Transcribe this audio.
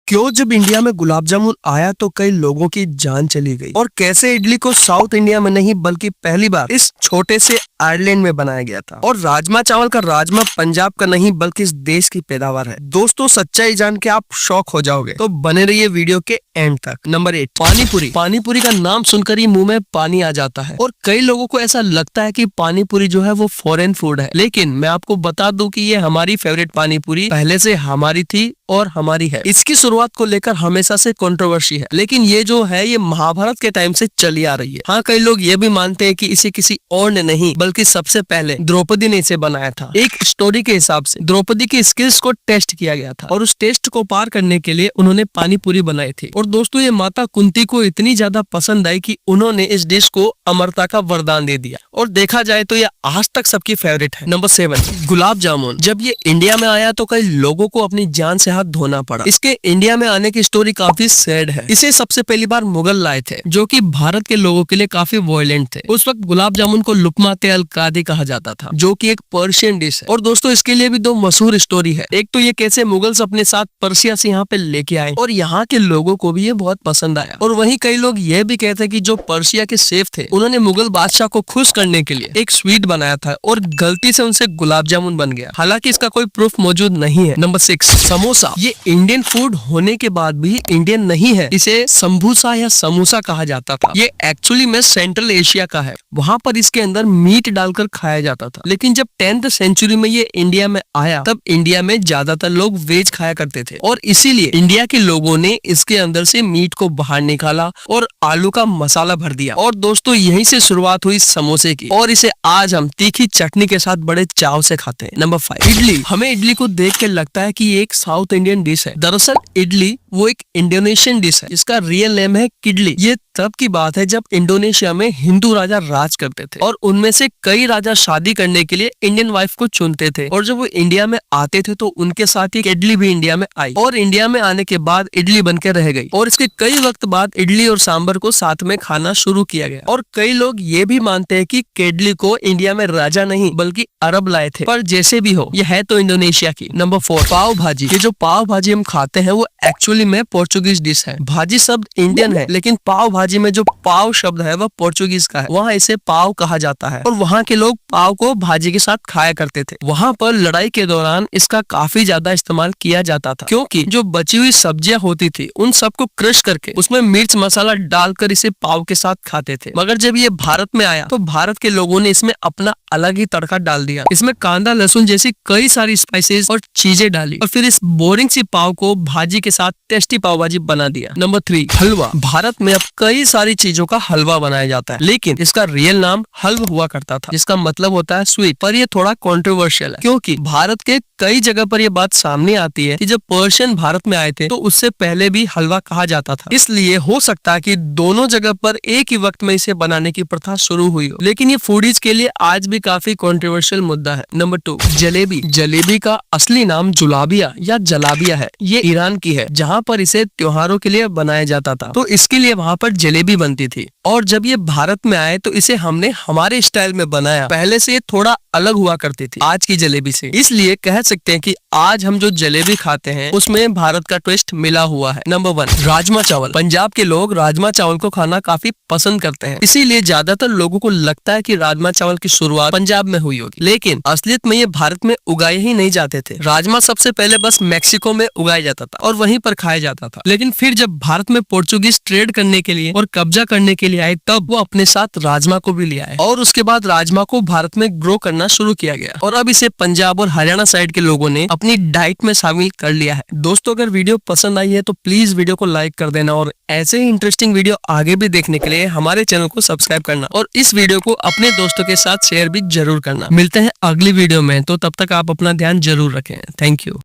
क्यों जब इंडिया में गुलाब जामुन आया तो कई लोगों की जान चली गई, और कैसे इडली को साउथ इंडिया में नहीं बल्कि पहली बार इस छोटे से आयरलैंड में बनाया गया था। और राजमा चावल का राजमा पंजाब का नहीं बल्कि इस देश की पैदावार है। दोस्तों सच्चाई जान के आप शॉक हो जाओगे, तो बने रहिए वीडियो के एंड तक। नंबर 8, पानीपुरी। पानीपुरी का नाम सुनकर ही मुंह में पानी आ जाता है और कई लोगों को ऐसा लगता है कि पानीपुरी जो है वो फॉरेन फूड है, लेकिन मैं आपको बता दूं कि ये हमारी फेवरेट पानीपुरी पहले से हमारी थी और हमारी है। इसकी शुरुआत को लेकर हमेशा से कंट्रोवर्सी है, लेकिन ये जो है ये महाभारत के टाइम से चली आ रही है। हाँ, कई लोग ये भी मानते हैं कि इसे किसी और ने नहीं बल्कि सबसे पहले द्रौपदी ने इसे बनाया था। एक स्टोरी के हिसाब से द्रौपदी की स्किल्स को टेस्ट किया गया था और उस टेस्ट को पार करने के लिए उन्होंने पानीपुरी बनाई थी। और दोस्तों ये माता कुंती को इतनी ज्यादा पसंद आई कि उन्होंने इस डिश को अमरता का वरदान दे दिया, और देखा जाए तो ये आज तक सबकी फेवरेट है। नंबर 7, गुलाब जामुन। जब ये इंडिया में आया तो कई लोगों को अपनी जान से हाथ धोना पड़ा। इसके इंडिया में आने की स्टोरी काफी सैड है। इसे सबसे पहली बार मुगल लाए थे, जो कि भारत के लोगों के लिए काफी वायलेंट थे। उस वक्त गुलाब जामुन को लुकमा ते अल कादी कहा जाता था, जो कि एक पर्शियन डिश है। और दोस्तों इसके लिए भी दो मशहूर स्टोरी है। एक तो ये कैसे मुगल्स अपने साथ पर्सिया से यहाँ पे लेके आए और यहाँ के लोगों को भी ये बहुत पसंद आया। और वहीं कई लोग ये भी कहते हैं कि जो पर्सिया के शेफ थे उन्होंने मुगल बादशाह को खुश करने के लिए एक स्वीट बनाया था और गलती से उनसे गुलाब जामुन बन गया। हालांकि इसका कोई प्रूफ मौजूद नहीं है। नंबर 6, समोसा। ये इंडियन फूड होने के बाद भी इंडियन नहीं है। इसे संभूसा या समोसा कहा जाता था। ये एक्चुअली में सेंट्रल एशिया का है। वहाँ पर इसके अंदर मीट डालकर खाया जाता था, लेकिन जब 10th सेंचुरी में ये इंडिया में आया तब इंडिया में ज्यादातर लोग वेज खाया करते थे, और इसीलिए इंडिया के लोगों ने इसके अंदर से मीट को बाहर निकाला और आलू का मसाला भर दिया। और दोस्तों यहीं से शुरुआत हुई समोसे की, और इसे आज हम तीखी चटनी के साथ बड़े चाव से खाते हैं। नंबर 5, इडली। हमें इडली को देख के लगता है कि ये एक साउथ इंडियन डिश है। दरअसल इडली वो एक इंडोनेशियन डिश है जिसका रियल नेम है किडली। ये तब की बात है जब इंडोनेशिया में हिंदू राजा राज करते थे, और उनमें से कई राजा शादी करने के लिए इंडियन वाइफ को चुनते थे, और जब वो इंडिया में आते थे तो उनके साथ ही इडली भी इंडिया में आई, और इंडिया में आने के बाद इडली बनकर रह गई। और इसके कई वक्त बाद इडली और सांभर को साथ में खाना शुरू किया गया। और कई लोग ये भी मानते हैं कि केडली को इंडिया में राजा नहीं बल्कि अरब लाए थे, पर जैसे भी हो ये है तो इंडोनेशिया की। नंबर 4, पाव भाजी। ये जो पाव भाजी हम खाते हैं वो एक्चुअली में पोर्चुगीज डिश है। भाजी शब्द इंडियन है, लेकिन पाव भाजी में जो पाव शब्द है वह पोर्चुगीज का है। वहाँ इसे पाव कहा जाता है, और वहाँ के लोग पाव को भाजी के साथ खाया करते थे। वहाँ पर लड़ाई के दौरान इसका काफी ज्यादा इस्तेमाल किया जाता था, क्योंकि जो बची हुई सब्जियां होती थी उन सबको क्रश करके उसमें मिर्च मसाला डालकर इसे पाव के साथ खाते थे। मगर जब ये भारत में आया तो भारत के लोगों ने इसमें अपना अलग ही तड़का डाल दिया। इसमें कांदा लहसुन जैसी कई सारी स्पाइसेस और चीजें डाली, और फिर इस बोरिंग सी पाव को भाजी के साथ टेस्टी पाव भाजी बना दिया। नंबर 3, हलवा। भारत में अब कई सारी चीजों का हलवा बनाया जाता है, लेकिन इसका रियल नाम हल्व हुआ करता था, जिसका मतलब होता है स्वीट। पर ये थोड़ा कंट्रोवर्शियल है, क्योंकि भारत के कई जगह पर ये बात सामने आती है कि जब पर्शियन भारत में आए थे तो उससे पहले भी हलवा कहा जाता था। इसलिए हो सकता है कि दोनों जगह पर एक ही वक्त में इसे बनाने की प्रथा शुरू हुई हो, लेकिन ये फूडीज के लिए आज भी काफी कंट्रोवर्शियल मुद्दा है। नंबर 2, जलेबी। जलेबी का असली नाम जुलाबिया या जलाबिया है। ये ईरान की है, जहाँ पर इसे त्योहारों के लिए बनाया जाता था, तो इसके लिए वहाँ पर जलेबी बनती थी। और जब ये भारत में आए तो इसे हमने हमारे स्टाइल में बनाया। पहले से ये थोड़ा अलग हुआ करती थी आज की जलेबी से, इसलिए कह सकते हैं कि आज हम जो जलेबी खाते हैं उसमें भारत का ट्विस्ट मिला हुआ है। नंबर 1, राजमा चावल। पंजाब के लोग राजमा चावल को खाना काफी पसंद करते हैं, इसीलिए ज्यादातर लोगों को लगता है कि राजमा चावल की शुरुआत पंजाब में हुई होगी, लेकिन असलियत में ये भारत में उगाए ही नहीं जाते थे। राजमा सबसे पहले बस मैक्सिको में उगाया जाता था और वहीं पर खाया जाता था, लेकिन फिर जब भारत में पोर्चुगीज ट्रेड करने के लिए और कब्जा करने के लिए आए तब वो अपने साथ राजमा को भी ले आए, और उसके बाद राजमा को भारत में ग्रो करना शुरू किया गया, और अब इसे पंजाब और हरियाणा साइड के लोगों ने अपनी डाइट में शामिल कर लिया है। दोस्तों अगर वीडियो पसंद आई है तो प्लीज वीडियो को लाइक कर देना, और ऐसे ही इंटरेस्टिंग वीडियो आगे भी देखने के लिए हमारे चैनल को सब्सक्राइब करना, और इस वीडियो को अपने दोस्तों के साथ शेयर भी जरूर करना। मिलते हैं अगली वीडियो में, तो तब तक आप अपना ध्यान जरूर रखें। Thank you.